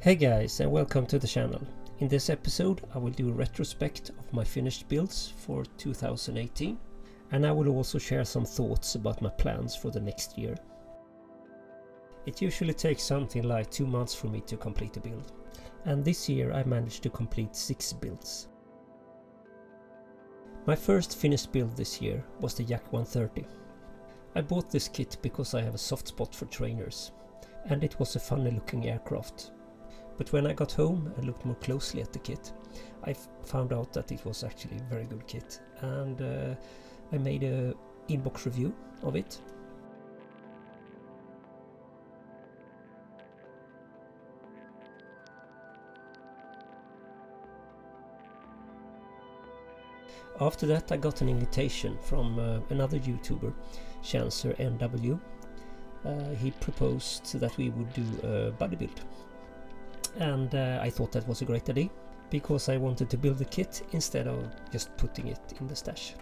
Hey guys, and welcome to the channel. In this episode I will do a retrospect of my finished builds for 2018, and I will also share some thoughts about my plans for the next year. It usually takes something like 2 months for me to complete a build, and this year I managed to complete 6 builds. My first finished build this year was the Yak 130. I bought this kit because I have a soft spot for trainers, and it was a funny looking aircraft. But when I got home and looked more closely at the kit, I found out that it was actually a very good kit, and I made a inbox review of it. After that I got an invitation from another YouTuber, ChancerNW. He proposed that we would do a buddy build. And I thought that was a great idea, because I wanted to build the kit instead of just putting it in the stash.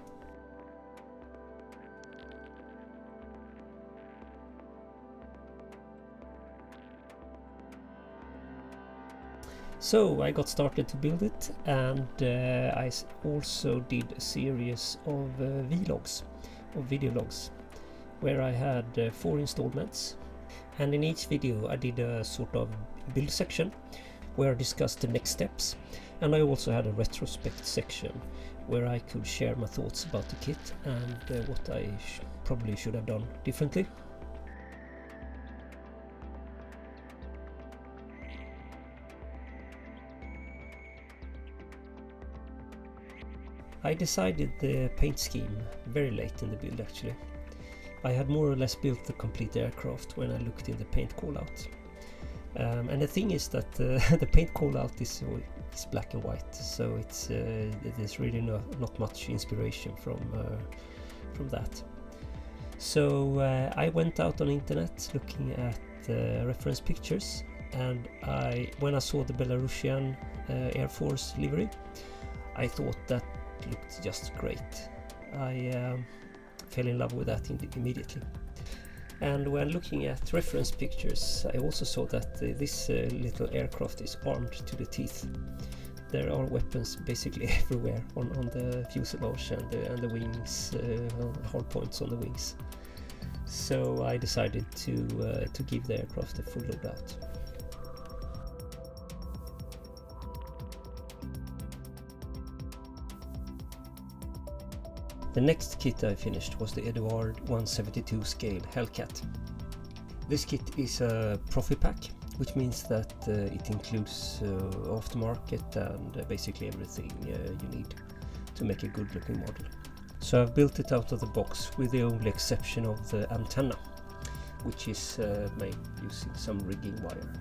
So I got started to build it, and I also did a series of vlogs, of video logs, where I had 4 installments. And in each video I did a sort of build section where I discussed the next steps, and I also had a retrospect section where I could share my thoughts about the kit and what I probably should have done differently. I decided the paint scheme very late in the build actually. I had more or less built the complete aircraft when I looked in the paint callout. And the thing is that the paint callout is black and white, so there's really not much inspiration from that. So I went out on the internet looking at reference pictures, and when I saw the Belarusian Air Force livery, I thought that looked just great. I fell in love with that immediately. And when looking at reference pictures, I also saw that this little aircraft is armed to the teeth. There are weapons basically everywhere on the fuselage and the wings, hard points on the wings. So I decided to give the aircraft a full loadout. The next kit I finished was the Edward 172 scale Hellcat. This kit is a Profi pack, which means that it includes aftermarket and basically everything you need to make a good looking model. So I've built it out of the box with the only exception of the antenna, which is made using some rigging wire.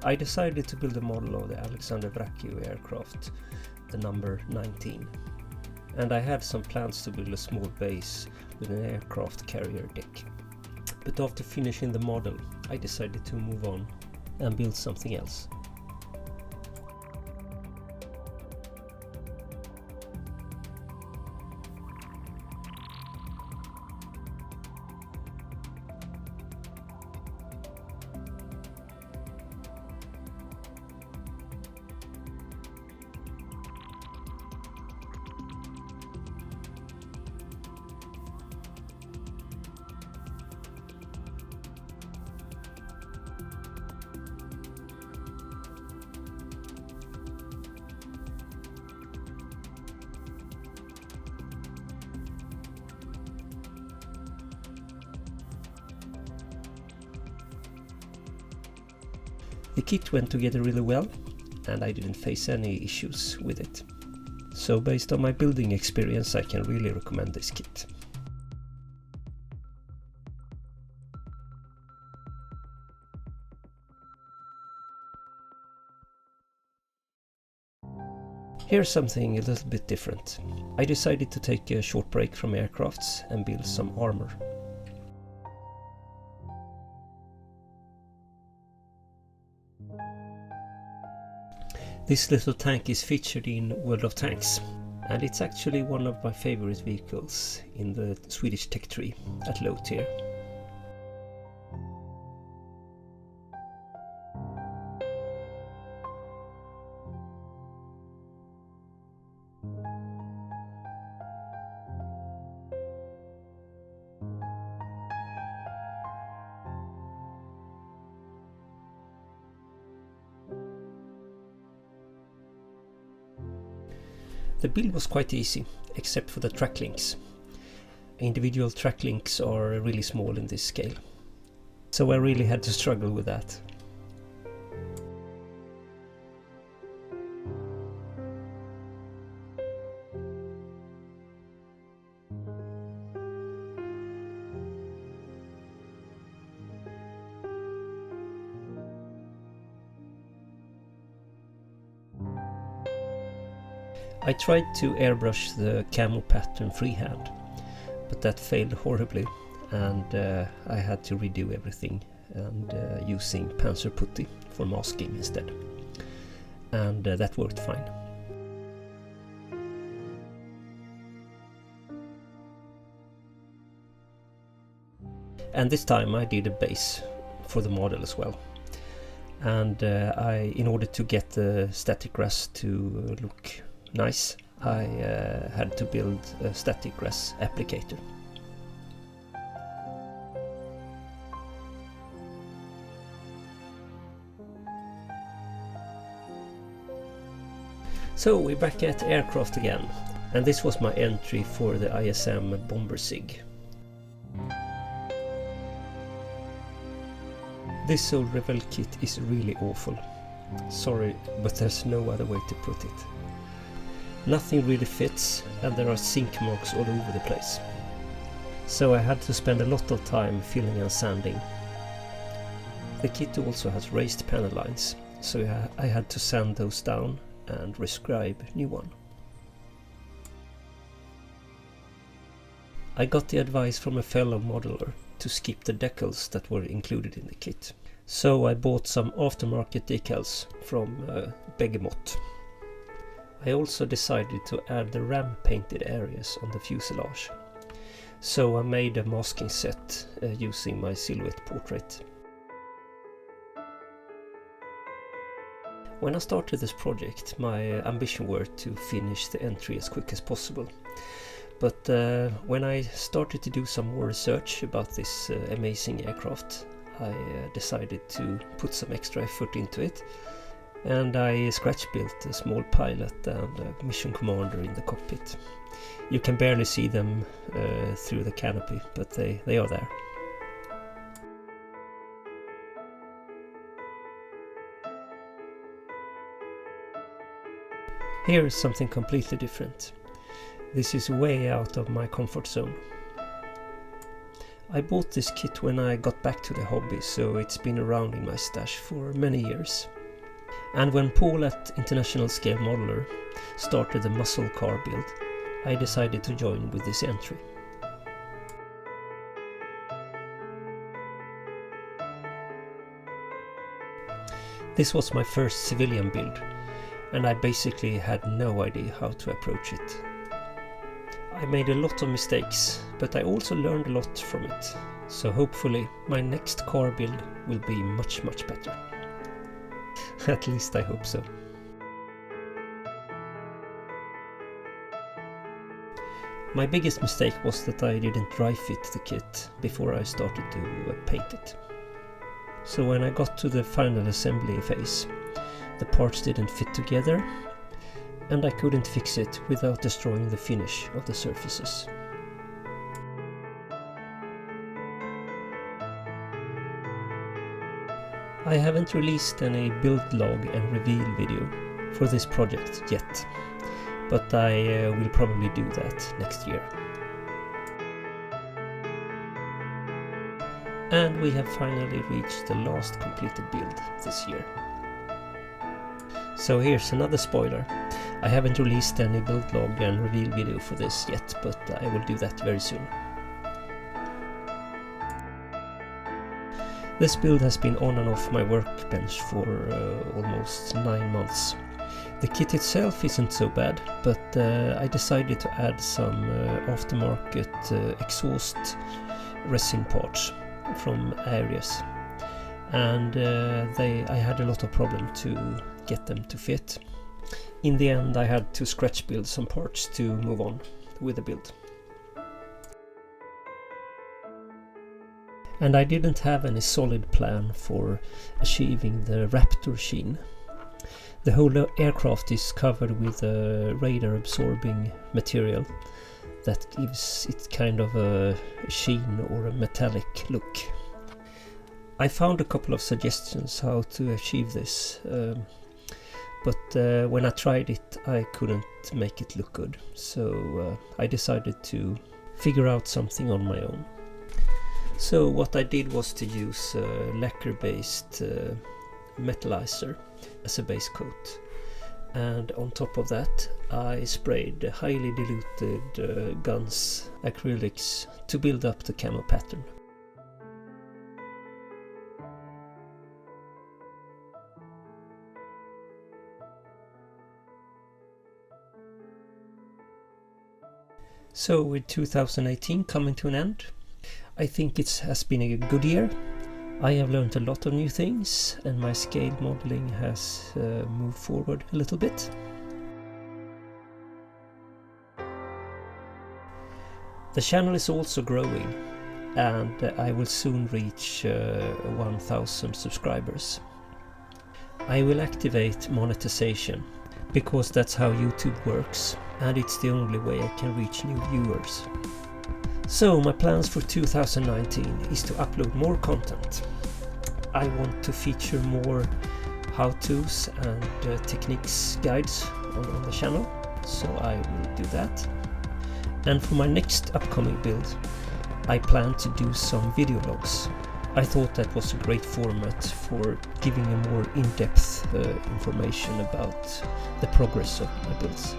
I decided to build a model of the Alexander Vrakio aircraft, the number 19. And I had some plans to build a small base with an aircraft carrier deck. But after finishing the model, I decided to move on and build something else. The kit went together really well, and I didn't face any issues with it. so based on my building experience I can really recommend this kit. Here's something a little bit different. I decided to take a short break from aircrafts and build some armor. This little tank is featured in World of Tanks, and it's actually one of my favorite vehicles in the Swedish tech tree at low tier. The build was quite easy, except for the track links. Individual track links are really small in this scale, so I really had to struggle with that. I tried to airbrush the camo pattern freehand, but that failed horribly, and I had to redo everything and using Panzer Putty for masking instead, and that worked fine. And this time I did a base for the model as well, and in order to get the static grass to look nice, I had to build a static grass applicator. So we're back at aircraft again, and this was my entry for the ISM Bomber SiG. This old Revell kit is really awful. Sorry, but there's no other way to put it. Nothing really fits, and there are sink marks all over the place. So I had to spend a lot of time filling and sanding. The kit also has raised panel lines, so I had to sand those down and rescribe new one. I got the advice from a fellow modeler to skip the decals that were included in the kit. So I bought some aftermarket decals from Begemot. I also decided to add the ram painted areas on the fuselage, so I made a masking set using my silhouette portrait. When I started this project, my ambition were to finish the entry as quick as possible, but when I started to do some more research about this amazing aircraft, I decided to put some extra effort into it. And I scratch built a small pilot and a mission commander in the cockpit. You can barely see them through the canopy, but they are there. Here is something completely different. This is way out of my comfort zone. I bought this kit when I got back to the hobby, so it's been around in my stash for many years. And when Paul at International Scale Modeler started the muscle car build, I decided to join with this entry. This was my first civilian build, and I basically had no idea how to approach it. I made a lot of mistakes, but I also learned a lot from it, so hopefully my next car build will be much better. At least I hope so. My biggest mistake was that I didn't dry fit the kit before I started to paint it. So when I got to the final assembly phase, the parts didn't fit together, and I couldn't fix it without destroying the finish of the surfaces. I haven't released any build log and reveal video for this project yet, but I will probably do that next year. And we have finally reached the last completed build this year. So here's another spoiler. I haven't released any build log and reveal video for this yet, but I will do that very soon. This build has been on and off my workbench for almost 9 months. The kit itself isn't so bad, but I decided to add some aftermarket exhaust resin parts from areas, and I had a lot of problem to get them to fit. In the end I had to scratch build some parts to move on with the build. And I didn't have any solid plan for achieving the Raptor sheen. The whole aircraft is covered with a radar absorbing material that gives it kind of a sheen or a metallic look. I found a couple of suggestions how to achieve this, but when I tried it I couldn't make it look good, so I decided to figure out something on my own. So what I did was to use lacquer based metallizer as a base coat, and on top of that I sprayed highly diluted Guns acrylics to build up the camo pattern. So with 2018 coming to an end, I think it has been a good year. I have learned a lot of new things and my scale modeling has moved forward a little bit. The channel is also growing and I will soon reach 1000 subscribers. I will activate monetization because that's how YouTube works, and it's the only way I can reach new viewers. So my plans for 2019 is to upload more content. I want to feature more how-tos and techniques guides on the channel, so I will do that. And for my next upcoming build, I plan to do some video logs. I thought that was a great format for giving a more in-depth information about the progress of my builds.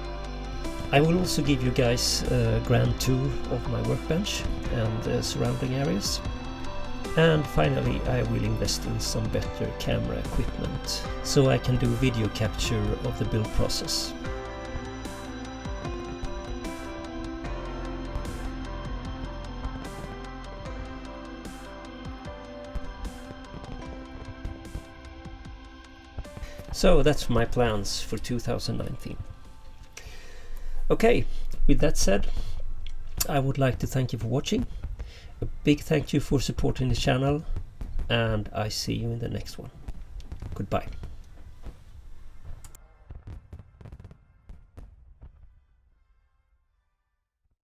I will also give you guys a grand tour of my workbench and the surrounding areas. And finally I will invest in some better camera equipment so I can do video capture of the build process. So that's my plans for 2019. Okay, with that said, I would like to thank you for watching. A big thank you for supporting the channel, and I see you in the next one. Goodbye.